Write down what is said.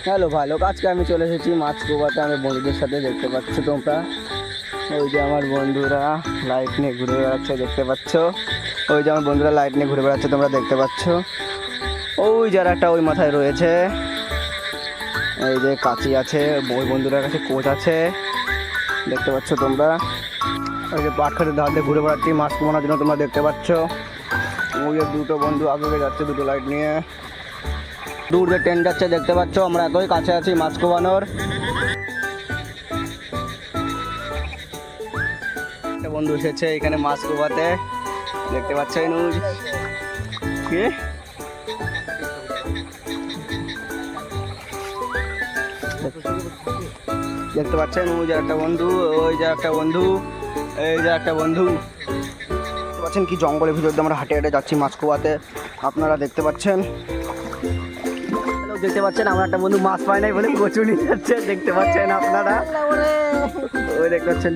Hello ভাই লোক, আজকে আমি চলে এসেছি মাছ কোবাতে আমার বন্ধুদের সাথে। দেখতে পাচ্ছ তোমরা, ওই যে আমার বন্ধুরা লাইট নিয়ে ঘুরে বেড়াচ্ছে, দেখতে পাচ্ছ। ওই যে আমার বন্ধুরা লাইট নিয়ে ঘুরে বেড়াচ্ছে, তোমরা দেখতে পাচ্ছ। ওই যারা একটা ওই মাথায় রয়েছে, এই যে কাঁচি আছে, ওই বন্ধুরার কাছে কোচ আছে, দেখতে পাচ্ছ তোমরা। ওই যে পাটখাটের ধার দিয়ে ঘুরে বেড়াচ্ছি মাছ কমানোর জন্য, তোমরা দেখতে পাচ্ছ। ওই যে দুটো বন্ধু আগে যাচ্ছে দুটো লাইট নিয়ে, দূর যে ট্রেন যাচ্ছে দেখতে পাচ্ছ। আমরা এতই কাছে আছি মাছ কোবানোর। একটা বন্ধু এসেছে এখানে মাছ কোবাতে, দেখতে পাচ্ছ। নুজ কি দেখতে পাচ্ছেন, ওই যে একটা বন্ধু, ওই যে একটা বন্ধু, এই যে একটা বন্ধু। দেখতে পাচ্ছেন কি জঙ্গলের ভিতর দিয়ে আমরা হাঁটে হাঁটে যাচ্ছি মাছ কোবাতে, আপনারা দেখতে পাচ্ছেন। দেখতে পাচ্ছেন আমার একটা বন্ধু মাছ পায় নাই বলে কচু নিয়ে যাচ্ছে, দেখতে পাচ্ছেন আপনারা, ওই দেখতে পাচ্ছেন।